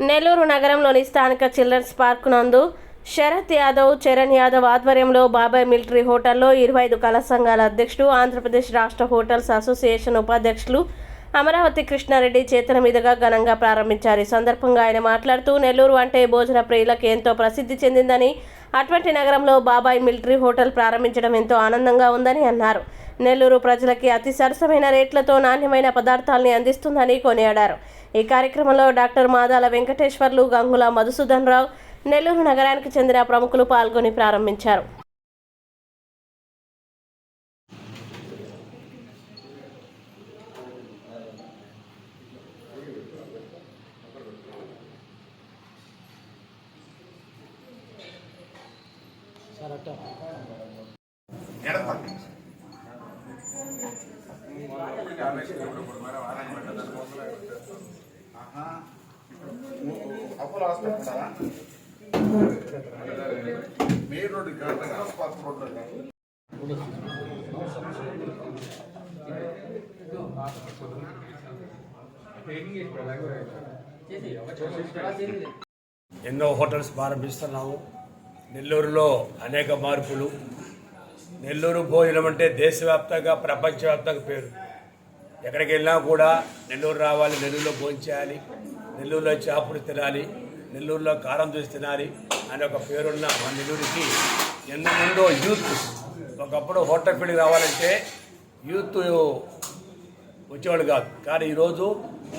నెల్లూరు నగరంలోని స్థానిక children's park నందు శరత్ యాదవ్, చరణ్ యాదవ్ ఆధ్వర్యంలో బాబాయ్ మిలిటరీ హోటల్లో 25 కళా సంఘాల అధ్యక్షుడు, ఆంధ్రప్రదేశ్ రాష్ట్ర హోటల్స్ అసోసియేషన్ ఉపాధ్యక్షులు అమరావతి కృష్ణారెడ్డి చేతుల మీదుగా ఘనంగా ప్రారంభించారు. ఈ సందర్భంగా ఆయన మాట్లాడుతూ, నెల్లూరు అంటే భోజన ప్రియులకు ఎంతో ప్రసిద్ధి చెందిందని, అటువంటి నగరంలో బాబాయ్ మిలిటరీ హోటల్ ప్రారంభించడం ఎంతో ఆనందంగా ఉందని అన్నారు. నెల్లూరు ప్రజలకి అతి సరసమైన రేట్లతో నాణ్యమైన పదార్థాలని అందిస్తుందని కొనియాడారు. ఈ కార్యక్రమంలో డాక్టర్ మాదాల వెంకటేశ్వర్లు, గంగుల మధుసూదన్ రావు, నెల్లూరు నగరానికి చెందిన ప్రముఖులు పాల్గొని ప్రారంభించారు. ఎన్నో హోటల్స్ ప్రారంభిస్తున్నాము. నెల్లూరులో అనేక మార్పులు. నెల్లూరు భోజనం అంటే దేశవ్యాప్తంగా, ప్రపంచవ్యాప్తంగా పేరు. ఎక్కడికి వెళ్ళినా కూడా నెల్లూరు రావాలి, నెల్లూరులో భోజనం చేయాలి, నెల్లూరులో చేపలు తినాలి, నెల్లూరులో కారం చూసి తినాలి అని ఒక పేరున్న మా నెల్లూరుకి ఎంతమందో యూత్. ఒకప్పుడు హోటల్ ఫీల్డ్కి రావాలంటే యూత్ వచ్చేవాళ్ళు కాదు, కానీ ఈరోజు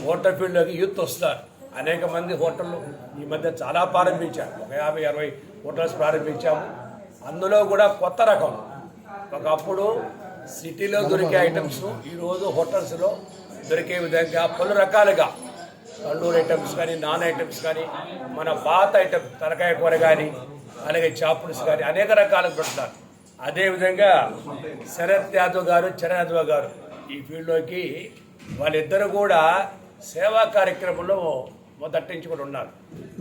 హోటల్ ఫీల్డ్లోకి యూత్ వస్తారు. అనేక మంది హోటళ్ళు ఈ మధ్య చాలా ప్రారంభించారు. ఒక 50-60 హోటల్స్ ప్రారంభించాము. అందులో కూడా కొత్త రకం. ఒకప్పుడు సిటీలో దొరికే ఐటమ్స్ ఈరోజు హోటల్స్లో దొరికే విధంగా పలు రకాలుగా తండూరు ఐటమ్స్ కానీ, నాన్ ఐటమ్స్ కానీ, మన పాత ఐటమ్స్ తలకాయ కూర కానీ, అలాగే చాపుల్స్ కానీ అనేక రకాలు పెడతారు. అదేవిధంగా శరత్ యాదవ్ గారు, చరణ్ యాదవ్ గారు ఈ ఫీల్డ్లోకి వాళ్ళిద్దరూ కూడా సేవా కార్యక్రమంలో మొదటి నుంచి కూడా ఉన్నారు.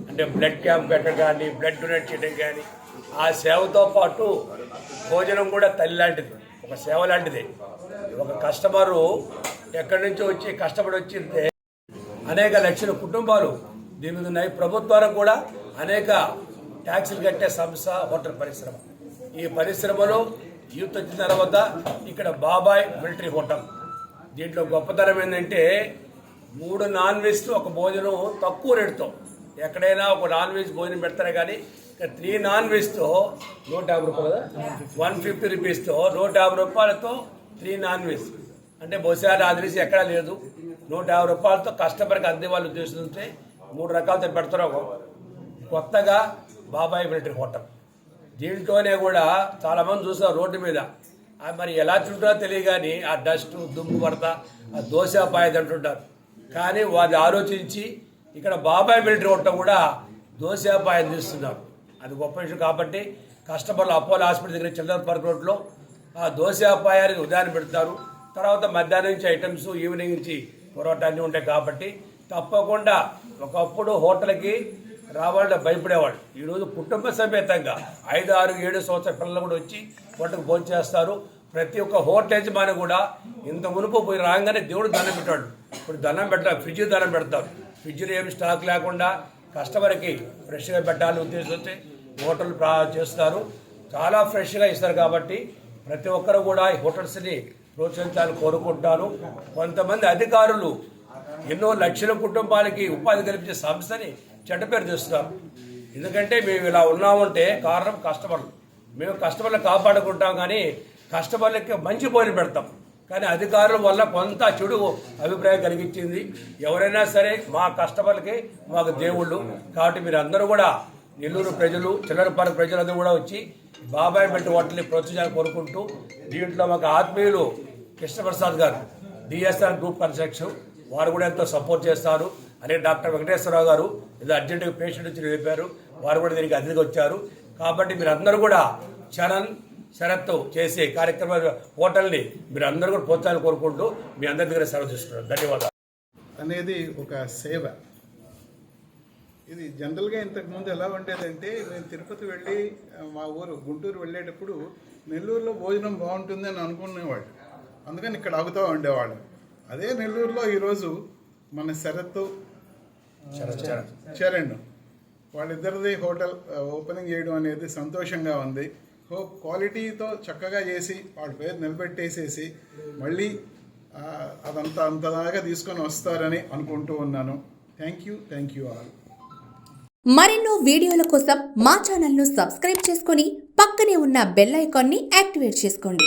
అంటే బ్లడ్ క్యాంప్ పెట్టడం కానీ, బ్లడ్ డొనేట్ చేయడం కానీ, ఆ సేవతో పాటు భోజనం కూడా తల్లి లాంటిది, ఒక సేవ లాంటిది. ఒక కస్టమరు ఎక్కడి నుంచో వచ్చి కష్టపడి వచ్చిందే అనేక లక్షల కుటుంబాలు దీని మీద ఉన్నాయి. ప్రభుత్వాలకు కూడా అనేక ట్యాక్సులు కట్టే సంస్థ హోటల్ పరిశ్రమ. ఈ పరిశ్రమలో యూత్ వచ్చిన తర్వాత ఇక్కడ బాబాయ్ మిలిటరీ హోటల్. దీంట్లో గొప్పతనం ఏంటంటే 3 నాన్ వెజ్తో ఒక భోజనం తక్కువ రేటుతో. ఎక్కడైనా ఒక నాన్ వెజ్ భోజనం పెడతారు, కానీ ఇక్కడ 3 నాన్ వెజ్తో 150 రూపాయలు, 150 రూపీస్తో 150 రూపాయలతో 3 నాన్ వెజ్. అంటే బహుశా నాకు తెలిసి ఎక్కడా లేదు. 150 రూపాయలతో కస్టమర్కి అందే వాళ్ళు ఉద్దేశిస్తుంటే 3 రకాలతో పెడతారు. కొత్తగా బాబాయ్ మిలిటరీ హోటల్. దీంట్లోనే కూడా చాలామంది చూస్తారు రోడ్డు మీద, మరి ఎలా తింటారో తెలియదు, కానీ ఆ డస్ట్, దుమ్ము పడతా ఆ దోశ పాయ తింటుంటారు. కానీ వాళ్ళు ఆలోచించి ఇక్కడ బాబాయ్ మిలిటరీ హోటల్ కూడా దోశ పాయ తీస్తున్నారు. అది గొప్ప విషయం. కాబట్టి కస్టమర్లు అపోలో హాస్పిటల్ దగ్గర చిల్డ్రన్ పార్క్ రోడ్లో ఆ దోశ పాయాన్ని ఉదయాన్నే పెడతారు. తర్వాత మధ్యాహ్నం నుంచి ఐటమ్స్, ఈవినింగ్ నుంచి పొరోటా అన్నీ ఉంటాయి. కాబట్టి తప్పకుండా ఒకప్పుడు హోటల్కి రావాలంటే భయపడేవాళ్ళు. ఈరోజు కుటుంబ సమేతంగా 5, 6, 7 సంవత్సరాల పిల్లలు కూడా వచ్చి హోటల్కి భోజనం చేస్తారు. ప్రతి ఒక్క హోటల్ యజమాని కూడా ఇంత మునుపు పోయి రాగానే దేవుడు దండం పెట్టాడు. ఇప్పుడు దండం పెట్టారు, ఫ్రిడ్జ్ దండం పెడతారు. ఫ్రిడ్జ్లో ఏమి స్టాక్ లేకుండా కస్టమర్కి ఫ్రెష్గా పెట్టాలని ఉద్దేశించి హోటల్ చేస్తారు. చాలా ఫ్రెష్గా ఇస్తారు. కాబట్టి ప్రతి ఒక్కరు కూడా ఈ హోటల్స్ని ప్రోత్సహించాలని కోరుకుంటాను. కొంతమంది అధికారులు ఎన్నో లక్షల కుటుంబాలకి ఉపాధి కల్పించే సంస్థని చెడ్డ పేరు తెస్తున్నారు. ఎందుకంటే మేము ఇలా ఉన్నామంటే కారణం కస్టమర్లు. మేము కస్టమర్లు కాపాడుకుంటాం, కానీ కస్టమర్లకి మంచి భోజనం పెడతాం. కానీ అధికారుల వల్ల కొంత చెడు అభిప్రాయం కలిగించింది. ఎవరైనా సరే మా కస్టమర్లకి మాకు దేవుళ్ళు. కాబట్టి మీరు అందరూ కూడా నెల్లూరు ప్రజలు, చిల్లర పార్క్ ప్రజలందరూ కూడా వచ్చి బాబాయ్ మిలిటరీ హోటల్ని ప్రోత్సహించాలని కోరుకుంటూ, దీంట్లో మాకు ఆత్మీయులు కృష్ణప్రసాద్ గారు, డిఎస్ఆర్ గ్రూప్ కన్స్ట్రక్షన్, వారు కూడా ఎంతో సపోర్ట్ చేస్తారు. అలాగే డాక్టర్ వెంకటేశ్వరరావు గారు ఏదో అర్జెంటుగా పేషెంట్ వచ్చి వెళ్ళిపోయారు, వారు కూడా దీనికి అతిథిగా వచ్చారు. కాబట్టి మీరు అందరూ కూడా చరణ్, శరత్ చేసే కార్యక్రమాల హోటల్ని మీరు అందరూ కూడా ప్రోత్సాహాలు కోరుకుంటూ మీ అందరి దగ్గర సెలవు తీసుకున్నారు. ధన్యవాదాలు. అనేది ఒక సేవ. ఇది జనరల్గా ఇంతకుముందు ఎలా ఉండేదంటే, మేము తిరుపతి వెళ్ళి మా ఊరు గుంటూరు వెళ్ళేటప్పుడు నెల్లూరులో భోజనం బాగుంటుంది అని అనుకునేవాళ్ళు. అందుకని ఇక్కడ ఆగుతూ ఉండేవాళ్ళు. అదే నెల్లూరులో ఈరోజు మన శరత్, చరణ్ వాళ్ళిద్దరిది హోటల్ ఓపెనింగ్ చేయడం అనేది సంతోషంగా ఉంది. హోప్ క్వాలిటీతో చక్కగా చేసి వాళ్ళ పేరు నిలబెట్టేసేసి మళ్ళీ అంతదాకా తీసుకొని వస్తారని అనుకుంటూ ఉన్నాను. Thank you all. మరెన్నో వీడియోల కోసం మా ఛానల్ను సబ్స్క్రైబ్ చేసుకొని పక్కనే ఉన్న బెల్ ఐకాన్ని యాక్టివేట్ చేసుకోండి.